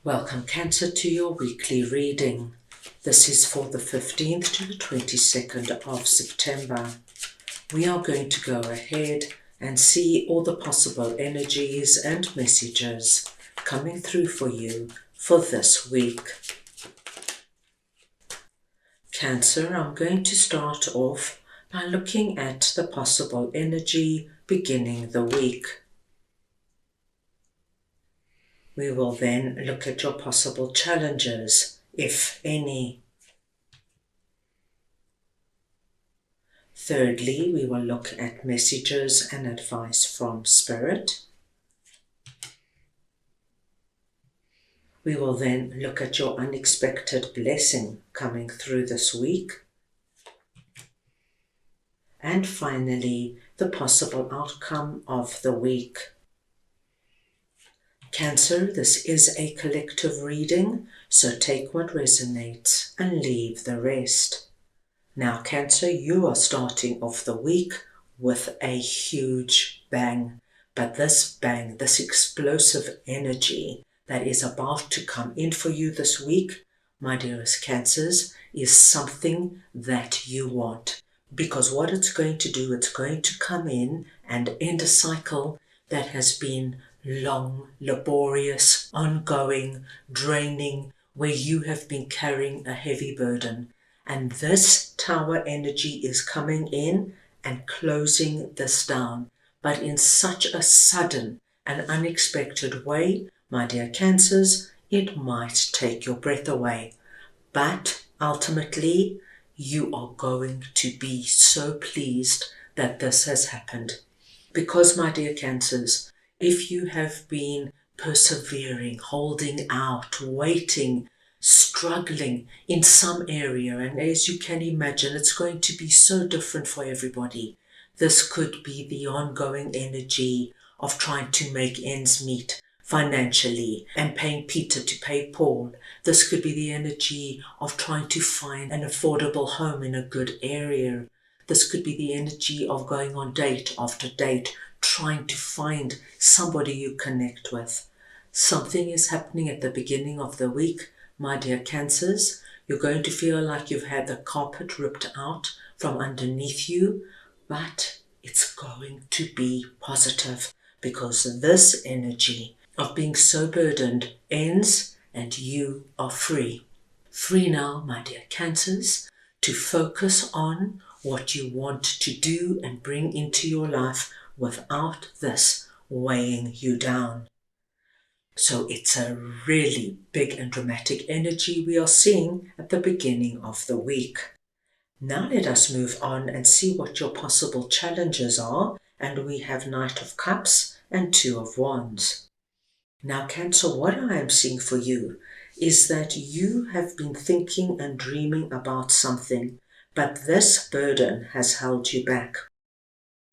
Welcome Cancer to your weekly reading. This is for the 15th to the 22nd of September. We are going to go ahead and see all the possible energies and messages coming through for you for this week. Cancer, I'm going to start off by looking at the possible energy beginning the week. We will then look at your possible challenges, if any. Thirdly, we will look at messages and advice from Spirit. We will then look at your unexpected blessing coming through this week. And finally, the possible outcome of the week. Cancer, this is a collective reading, so take what resonates and leave the rest. Now, Cancer, you are starting off the week with a huge bang. But this bang, this explosive energy that is about to come in for you this week, my dearest Cancers, is something that you want. Because what it's going to do, it's going to come in and end a cycle that has been long, laborious, ongoing, draining, where you have been carrying a heavy burden. And this tower energy is coming in and closing this down, but in such a sudden and unexpected way, my dear Cancers, it might take your breath away. But ultimately, you are going to be so pleased that this has happened. Because, my dear Cancers, if you have been persevering, holding out, waiting, struggling in some area, and as you can imagine, it's going to be so different for everybody. This could be the ongoing energy of trying to make ends meet financially and paying Peter to pay Paul. This could be the energy of trying to find an affordable home in a good area. This could be the energy of going on date after date, trying to find somebody you connect with. Something is happening at the beginning of the week, my dear Cancers. You're going to feel like you've had the carpet ripped out from underneath you, but it's going to be positive because this energy of being so burdened ends and you are free. Free now, my dear Cancers, to focus on what you want to do and bring into your life without this weighing you down. So it's a really big and dramatic energy we are seeing at the beginning of the week. Now let us move on and see what your possible challenges are, and we have Knight of Cups and Two of Wands. Now Cancer, what I am seeing for you is that you have been thinking and dreaming about something, but this burden has held you back.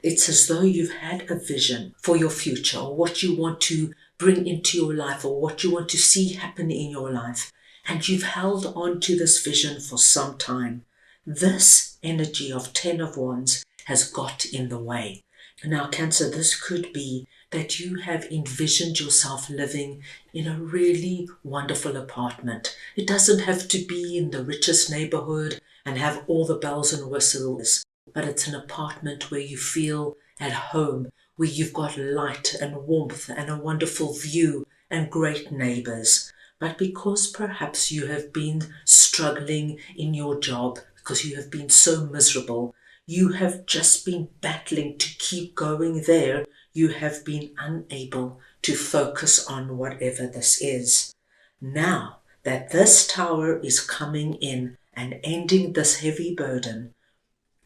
It's as though you've had a vision for your future, or what you want to bring into your life, or what you want to see happen in your life, and you've held on to this vision for some time. This energy of 10 of Wands has got in the way. Now, Cancer, this could be that you have envisioned yourself living in a really wonderful apartment. It doesn't have to be in the richest neighborhood and have all the bells and whistles, but it's an apartment where you feel at home, where you've got light and warmth and a wonderful view and great neighbors. But because perhaps you have been struggling in your job, because you have been so miserable, you have just been battling to keep going there, you have been unable to focus on whatever this is. Now that this tower is coming in and ending this heavy burden,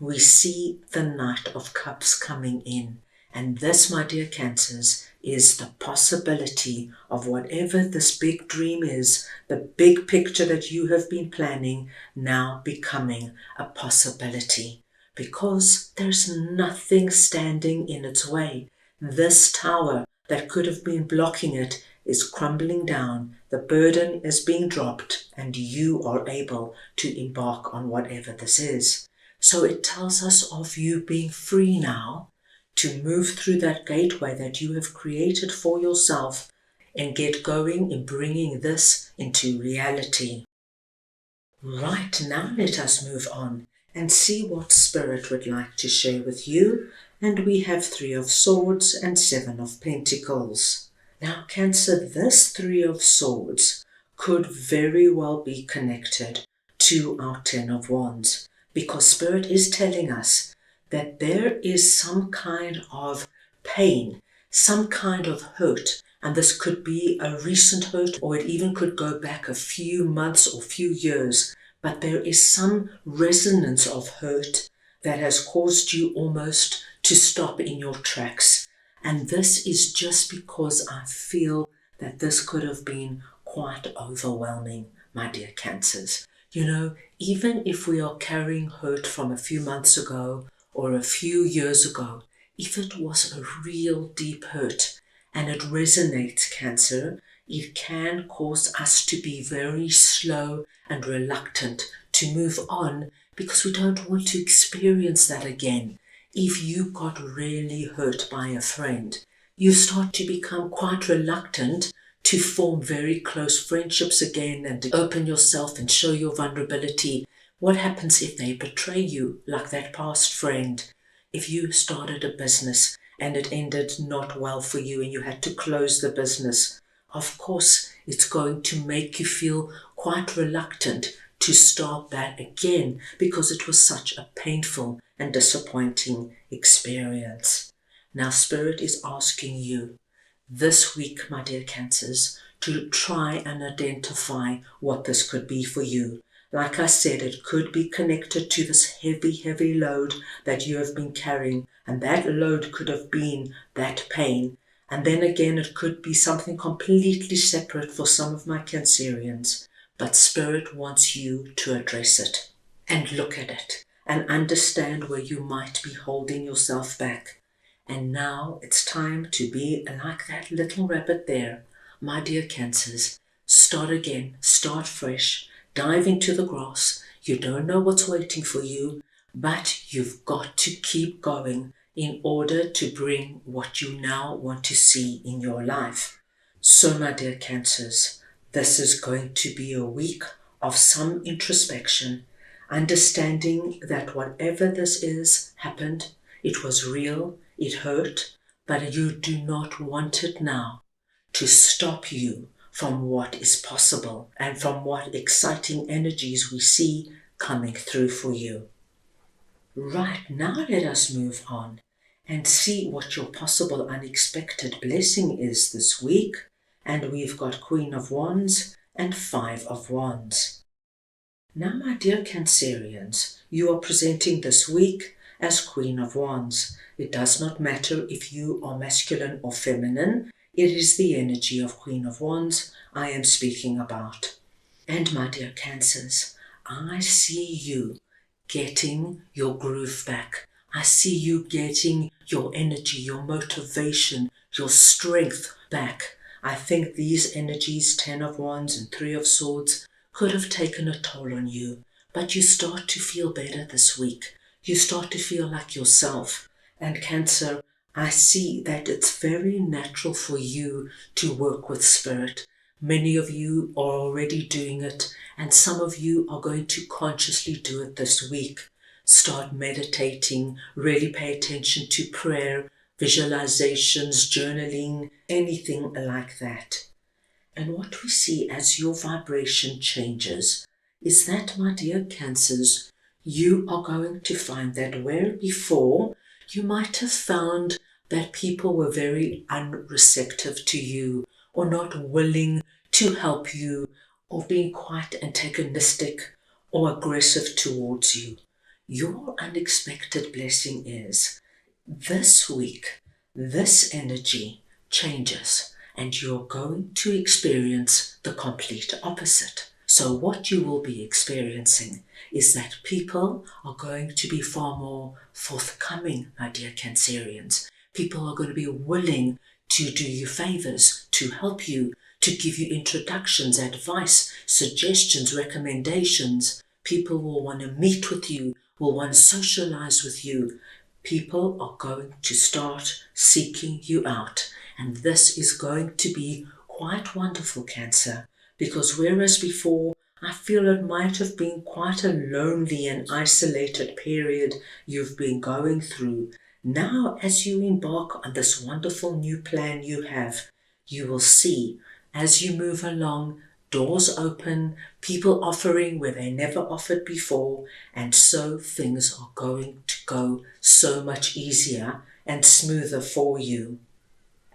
we see the Knight of Cups coming in. And this, my dear Cancers, is the possibility of whatever this big dream is, the big picture that you have been planning, now becoming a possibility. Because there's nothing standing in its way. This tower that could have been blocking it is crumbling down. The burden is being dropped, and you are able to embark on whatever this is. So it tells us of you being free now to move through that gateway that you have created for yourself and get going in bringing this into reality. Right, now let us move on and see what Spirit would like to share with you. And we have 3 of Swords and 7 of Pentacles. Now, Cancer, this 3 of Swords could very well be connected to our 10 of Wands, because Spirit is telling us that there is some kind of pain, some kind of hurt, and this could be a recent hurt, or it even could go back a few months or few years, but there is some resonance of hurt that has caused you almost to stop in your tracks. And this is just because I feel that this could have been quite overwhelming, my dear Cancers. You know, even if we are carrying hurt from a few months ago or a few years ago, if it was a real deep hurt and it resonates, Cancer, it can cause us to be very slow and reluctant to move on because we don't want to experience that again. If you got really hurt by a friend, you start to become quite reluctant to form very close friendships again and to open yourself and show your vulnerability. What happens if they betray you, like that past friend? If you started a business and it ended not well for you and you had to close the business, of course it's going to make you feel quite reluctant to start that again because it was such a painful and disappointing experience. Now Spirit is asking you this week, my dear Cancers, to try and identify what this could be for you. Like I said, it could be connected to this heavy load that you have been carrying, and that load could have been that pain. And then again, it could be something completely separate for some of my Cancerians. But Spirit wants you to address it and look at it and understand where you might be holding yourself back. And now it's time to be like that little rabbit there. My dear Cancers, start again, start fresh, dive into the grass. You don't know what's waiting for you, but you've got to keep going in order to bring what you now want to see in your life. So, my dear Cancers, this is going to be a week of some introspection, understanding that whatever this is happened, it was real, it hurt, but you do not want it now to stop you from what is possible and from what exciting energies we see coming through for you. Right, now let us move on and see what your possible unexpected blessing is this week. And we've got Queen of Wands and 5 of Wands. Now, my dear Cancerians, you are presenting this week as Queen of Wands. It does not matter if you are masculine or feminine. It is the energy of Queen of Wands I am speaking about. And my dear Cancers, I see you getting your groove back. I see you getting your energy, your motivation, your strength back. I think these energies, 10 of Wands and 3 of Swords, could have taken a toll on you, but you start to feel better this week. You start to feel like yourself. And Cancer, I see that it's very natural for you to work with Spirit. Many of you are already doing it, and some of you are going to consciously do it this week. Start meditating, really pay attention to prayer, visualizations, journaling, anything like that. And what we see as your vibration changes is that, my dear Cancers, you are going to find that where before you might have found that people were very unreceptive to you or not willing to help you or being quite antagonistic or aggressive towards you. Your unexpected blessing is this week, this energy changes and you're going to experience the complete opposite. So what you will be experiencing is that people are going to be far more forthcoming, my dear Cancerians. People are going to be willing to do you favors, to help you, to give you introductions, advice, suggestions, recommendations. People will want to meet with you, will want to socialize with you. People are going to start seeking you out, and this is going to be quite wonderful, Cancer, because whereas before I feel it might have been quite a lonely and isolated period you've been going through, now as you embark on this wonderful new plan you have, you will see as you move along, doors open, people offering where they never offered before, and so things are going to go so much easier and smoother for you.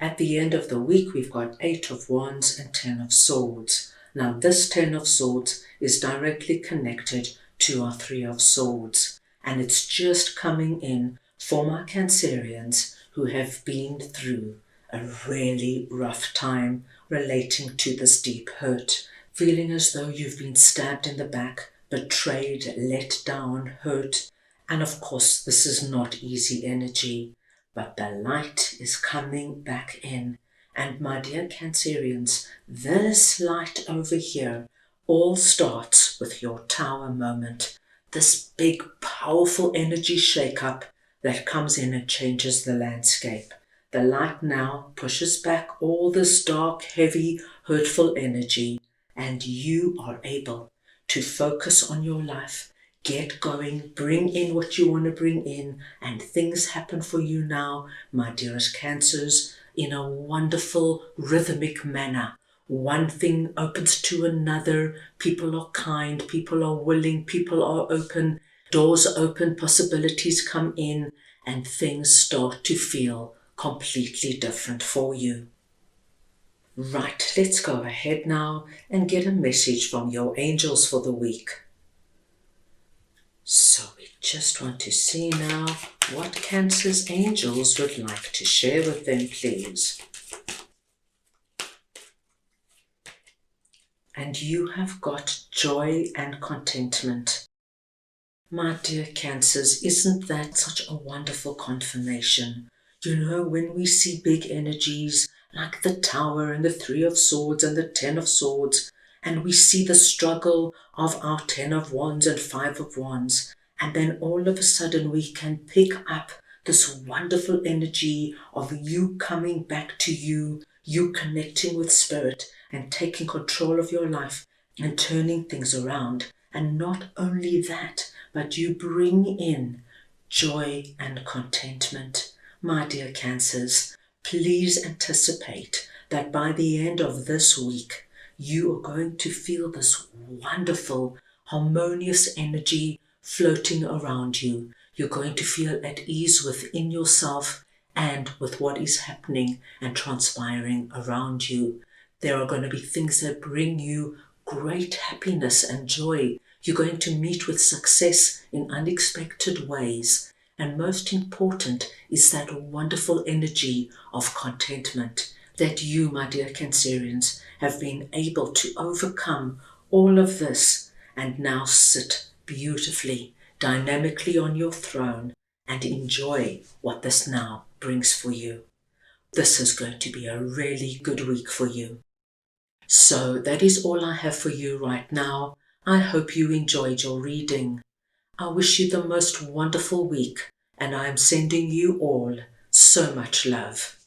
At the end of the week, we've got 8 of Wands and 10 of Swords. Now, this 10 of Swords is directly connected to our 3 of Swords, and it's just coming in for my Cancerians who have been through a really rough time relating to this deep hurt, feeling as though you've been stabbed in the back, betrayed, let down, hurt, and of course, this is not easy energy. But the light is coming back in. And my dear Cancerians, this light over here all starts with your Tower moment. This big, powerful energy shake-up that comes in and changes the landscape. The light now pushes back all this dark, heavy, hurtful energy, and you are able to focus on your life. Get going, bring in what you want to bring in, and things happen for you now, my dearest Cancers, in a wonderful rhythmic manner. One thing opens to another, people are kind, people are willing, people are open, doors open, possibilities come in, and things start to feel completely different for you. Right, let's go ahead now and get a message from your angels for the week. So we just want to see now what Cancer's angels would like to share with them, please. And you have got joy and contentment. My dear Cancers, isn't that such a wonderful confirmation? You know, when we see big energies like the Tower and the 3 of Swords and the 10 of Swords, and we see the struggle of our 10 of Wands and 5 of Wands, and then all of a sudden we can pick up this wonderful energy of you coming back to you, you connecting with Spirit and taking control of your life and turning things around. And not only that, but you bring in joy and contentment. My dear Cancers, please anticipate that by the end of this week, you are going to feel this wonderful, harmonious energy floating around you. You're going to feel at ease within yourself and with what is happening and transpiring around you. There are going to be things that bring you great happiness and joy. You're going to meet with success in unexpected ways. And most important is that wonderful energy of contentment that you, my dear Cancerians, have been able to overcome all of this and now sit beautifully, dynamically on your throne and enjoy what this now brings for you. This is going to be a really good week for you. So that is all I have for you right now. I hope you enjoyed your reading. I wish you the most wonderful week, and I am sending you all so much love.